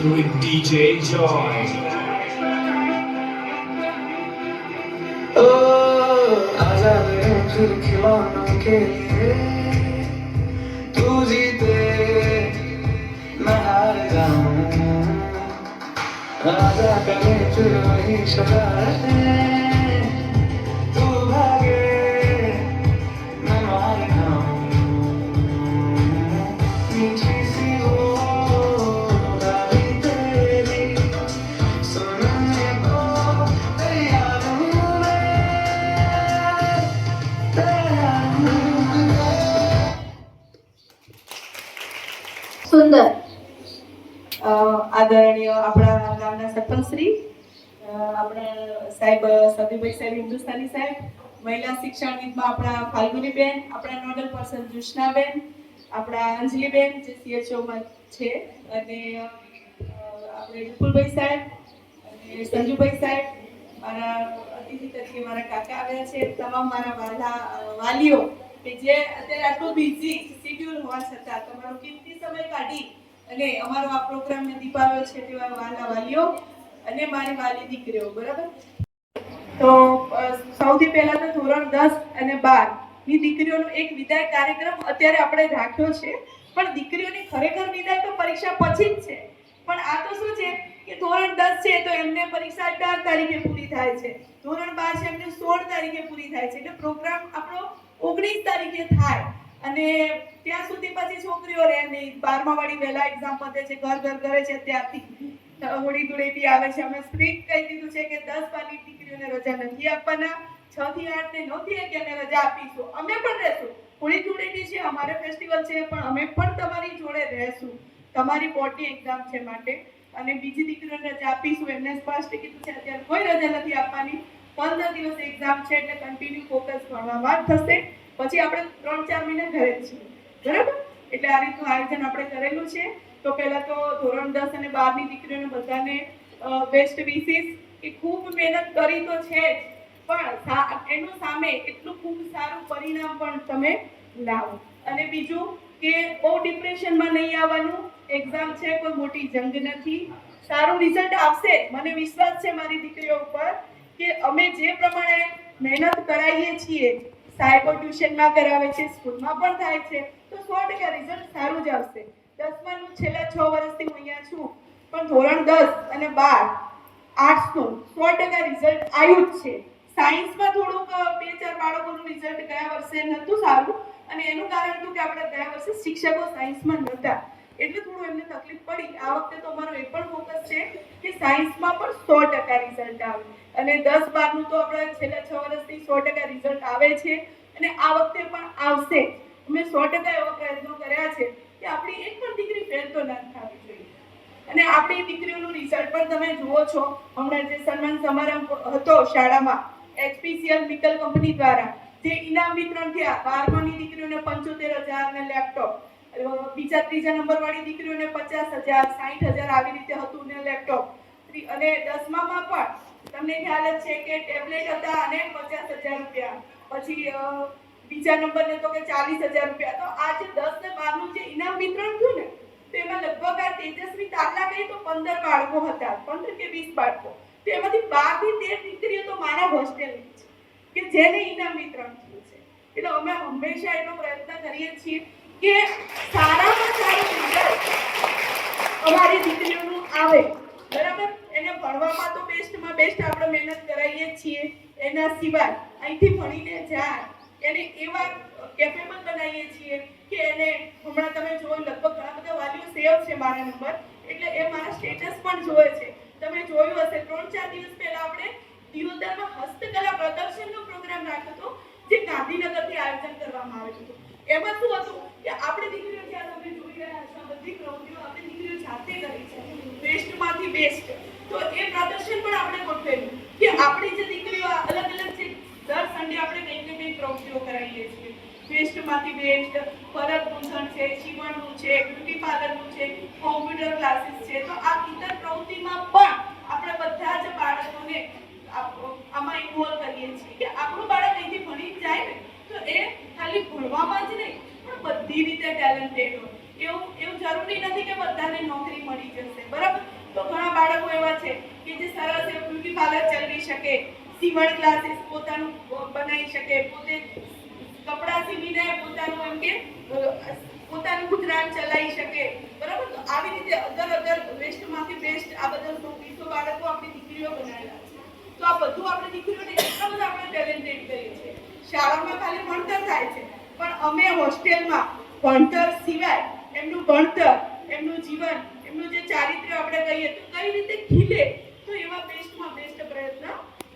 with DJ Joy. आजा मेरे फिर खिलौनों के लिए, तू जीते मैं हार जाऊं, आजा करें फिर वही शरारतें, तू भागे मैं मार खाऊं, मीठी सी वो गाली तेरी सुनने को तैयार हूँ मैं, तैयार हूँ मैं।
સુંદર.
આદરણીય આપણા ગામના સરપંચશ્રી, આપણા સાહેબ સદીભાઈ સાહેબ હિન્દુસ્તાની સાહેબ, મહિલા શિક્ષણવિદમાં આપણા ફાલ્ગુનીબેન, આપણા નોડલ પર્સન જુષ્નાબેન, આપણા અંજલિબેન જે CHOમાં છે, અને આપણે વિપુલભાઈ સાહેબ અને સંજુભાઈ સાહેબ, મારા અતિથિ તરીકે મારા કાકા આવ્યા છે, તમામ મારા વાલીઓ કે જે અત્યારે આટલું બિઝી શેડ્યુલ હોવા છતાં તમારો કિંમતી સમય કાઢી અને અમારો આ પ્રોગ્રામને દીપાવ્યો છે તેવા વાલા વાલીઓ અને મારી વાલી દીકરીઓ, બરાબર. તો સૌથી પહેલા તો ધોરણ 10 અને 12 ની દીકરીઓનો એક વિદાય કાર્યક્રમ અત્યારે આપણે રાખ્યો છે, પણ દીકરીઓની ખરેખર વિદાય તો પરીક્ષા પછી જ છે. પણ આ તો શું છે કે ધોરણ 10 છે તો એમને પરીક્ષા 18 તારીખે પૂરી થાય છે, ધોરણ 12 છે એમને 16 તારીખે પૂરી થાય છે, એટલે પ્રોગ્રામ આપણો 19 તારીખે થાય. અને ત્યાં સુધી પછી છોકરીઓ રહે નહીં, 12મા વાળી વહેલા એક્ઝામ પતે છે, ઘર કરે છે, ત્યારથી હોળી ધૂળેટી આવે છે. અમે સ્ટ્રિક્ટ કહી દીધું છે કે 10 વાળી દીકરીઓને રજા નથી આપવાના, 6 થી 8 ને 9 થી 11 ને રજા આપીશું. અમે પણ રહેશું, હોળી ધૂળેટી છે, અમારે ફેસ્ટિવલ છે, પણ અમે પણ તમારી જોડે રહેશું, તમારી બોર્ડની એક્ઝામ છે માટે. અને બીજી દીકરીઓને રજા આપીશું, એમને સ્પષ્ટ કીધું છે અત્યારે કોઈ રજા નથી આપવાની, 15 દિવસ એક્ઝામ છે એટલે કન્ટિન્યુ ફોકસ ભણવામાં જ થશે. પછી આપણે 3-4 મહિના ઘરે જ છીએ, બરાબર. એટલે આ રીતનું આયોજન આપણે કરેલું છે. તો પહેલા તો ધોરણ 10 અને 12 ની દીકરીઓને બધાને બેસ્ટ વિશિસ કે ખૂબ મહેનત કરી તો છે જ, પણ એનું સામે એટલું ખૂબ સારું પરિણામ પણ તમે લાવો. અને બીજું કે બહુ ડિપ્રેશનમાં નહીં આવવાનું, એક્ઝામ છે, કોઈ મોટી જંગ નથી, સારું રિઝલ્ટ આવશે. મને વિશ્વાસ છે મારી દીકરીઓ ઉપર કે અમે જે પ્રમાણે મહેનત કરાવીએ છીએ, સાહેબો ટ્યુશનમાં કરાવે છે, સ્કૂલમાં પણ થાય છે, તો 100% રિઝલ્ટ સારું જ આવશે. 10માનું છેલ્લા 6 વર્ષથી હું અહીંયા છું, પણ ધોરણ 10 અને 12 આર્ટ્સનું 100% રિઝલ્ટ આવ્યું જ છે. સાયન્સમાં થોડુંક 2-4 બાળકોનું રિઝલ્ટ ગયા વર્ષે નહોતું સારું, અને એનું કારણ હતું કે આપણે ગયા વર્ષે શિક્ષકો સાયન્સમાં નહોતા, એટલે થોડું એમને તકલીફ પડી. આ વખતે તો અમારો એ પણ ફોકસ છે કે સાયન્સમાં પણ 100% રિઝલ્ટ આવે, અને 10-12નું તો આપણે છેલ્લા 6 વર્ષથી 100% રિઝલ્ટ આવે છે, અને આ વખતે પણ આવશે. અમે 100% એવા પ્રયત્નો કર્યા છે કે આપણી એક પણ દીકરી ફેલ તો ના થવી જોઈએ. અને આપણી દીકરીઓનું રિઝલ્ટ પણ તમે જુઓ છો. હમણાં જે સન્માન સમારંભ હતો શાળામાં, HPCL મિત્તલ કંપની દ્વારા જે ઇનામ વિતરણ થયા, 12માની દીકરીઓને 75,000 ને લેપટોપ, બીજા 3જા નંબર વાળી દીકરીઓને 50,000, 60,000 આવી રીતે હતું ને લેપટોપ, અને 10મામાં પણ તમને ખ્યાલ જ છે કે ટેબ્લેટ હતા અને 50,000 રૂપિયા, પછી બીજા નંબરને તો કે 40,000 રૂપિયા. તો આ જે 10 ને 12નું જે ઇનામ વિતરણ થયું ને, તો એમાં લગભગ આ તેજસ્વી તારલા કહી તો 15 બાળકો હતા, 15 કે 20 બાળકો. તો એમાંથી 12 થી 13 દીકરીઓ તો મારા હોસ્ટેલની છે કે જેને ઇનામ વિતરણ થયું છે. એટલે અમે હંમેશા એટલો પ્રયત્ન કરીએ છીએ કે સારામાં સારું રિઝલ્ટ અમારી દીકરીઓનું આવે, બરાબર. એને ભણવામાં તો બેસ્ટમાં બેસ્ટ આપણે મહેનત કરાવીએ છીએ, એના સિવાય અહીંથી ભણીને જાય એને એવા કેપેબલ બનાવીએ છીએ કે એને હમણાં તમે જોયું લગભગ ઘણા બધા વાલીઓ સેવ છે મારા નંબર, એટલે એ મારા સ્ટેટસ પણ જોવે છે. તમે જોયું હશે 3-4 દિવસ પહેલા આપણે દિયોદરમાં હસ્તકલા પ્રદર્શનનો પ્રોગ્રામ રાખ્યો હતો, જે ગાંધીનગરથી આયોજન કરવામાં આવ્યું હતું. એમાં શું હતું કે આપણે દીકરીઓ જ્યાં તમે જોઈ રહ્યા છો બધી પ્રવૃત્તિઓ આપણે દીકરીઓ જાતે કરી છે, બેસ્ટમાંથી બેસ્ટ. તો એ પ્રદર્શન પણ આપણે ગોઠવેલું કે આપણી જે દીકરીઓ અલગ અલગ છે, દર સન્ડે આપણે કંઈક ને કંઈક પ્રવૃત્તિઓ કરાવીએ છીએ. બેસ્ટમાંથી બેસ્ટ ભરત ગૂંથણ છે, સીવણનું છે, બ્યુટી પાર્લરનું છે, કોમ્પ્યુટર ક્લાસીસ છે. તો આ ઇતર પ્રવૃત્તિમાં પણ આપણે બધા જ બાળકોને આમાં ઇન્વોલ્વ કરીએ છીએ કે આપણું બાળક અહીંથી ભણી જાય ને તો એ ખાલી ભણવામાં જ નહીં પણ બધી રીતે ટેલેન્ટેડ હોય. એવું જરૂરી નથી કે બધાને નોકરી મળી જશે, બરાબર. તો ઘણા બાળકો એવા છે કે જે સરસ એવું બ્યુટી પાર્લર ચલાવી શકે, સીવણ ક્લાસીસ પોતાનું બનાવી શકે, પોતે કપડાં સીવીને પોતાનું એમ કે પોતાનું ગુજરાન ચલાવી શકે, બરાબર. તો આવી રીતે અગર વેસ્ટમાંથી બેસ્ટ આ બધા 120 બાળકો આપણી દીકરીઓ બનાવેલા છે. તો આ બધું આપણે દીકરીઓને એટલા બધા આપણે ટેલેન્ટેડ કરીએ છીએ. શાળામાં ખાલી ભણતર થાય છે, પણ અમે હોસ્ટેલમાં ભણતર સિવાય એમનું ભણતર, એમનું જીવન, એમનું જે ચારિત્ર્ય આપણે કહીએ તો કઈ રીતે ખીલે, તો એવા બેસ્ટમાં બેસ્ટ પ્રયત્ન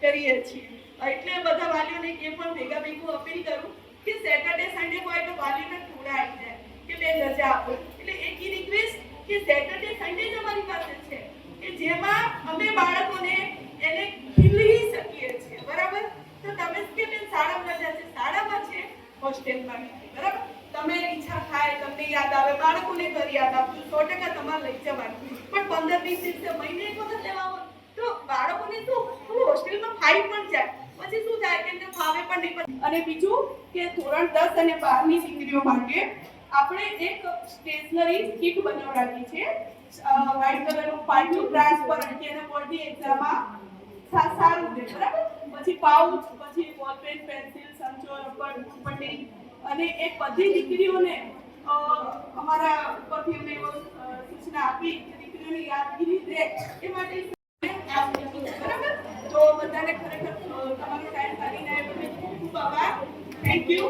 કરીએ છીએ. એટલે બધા વાલીઓને એ પણ ભેગું અપીલ કરું કે સેટરડે સન્ડે હોય તો વાલીઓને થોડા આવી જાય કે બે રજા આપો. એટલે એક રિક્વેસ્ટ કે સેટરડે સન્ડે જ અમારી પાસે છે કે જેમાં અમે બાળકોને એને ખીલવી શકીએ છીએ, બરાબર. તો તમે કે બેન શાળામાં રજા છે, શાળામાં છે, હોસ્ટેલમાં નથી, બરાબર. તમે ઈચ્છા થાય, તમને યાદ આવે, બાળકોને ઘર યાદ આપજો, 100% તમારે લઈ જવાનું. પણ 15-20 દિવસે મહિને એક વખત લેવા હોય તો બાળકોને શું હોસ્ટેલમાં ફાઈ પણ જાય, પછી શું થાય કે એમને ફાવે પણ નહીં. અને બીજું કે ધોરણ 10 અને 12 ની દીકરીઓ માટે આપણે એક સ્ટેશનરી કીટ બનાવડાવી છે, વ્હાઇટ કલરનું પાટિયું ટ્રાન્સપરન્ટ, કે એને બોર્ડની એક્ઝામમાં સારું રહે, બરાબર. પછી પાઉચ, પછી બોલ પેન, પેન્સિલ, સંચો, રબર, પટ્ટી, અને એ બધી દીકરીઓને અમારા ઉપરથી અમે સૂચના આપી કે દીકરીઓની યાદગીરી રહે એ માટે, બરાબર. તો બધાને ખરેખર તમારો ટાઈમ કાઢીને ખૂબ ખૂબ આભાર. Thank you.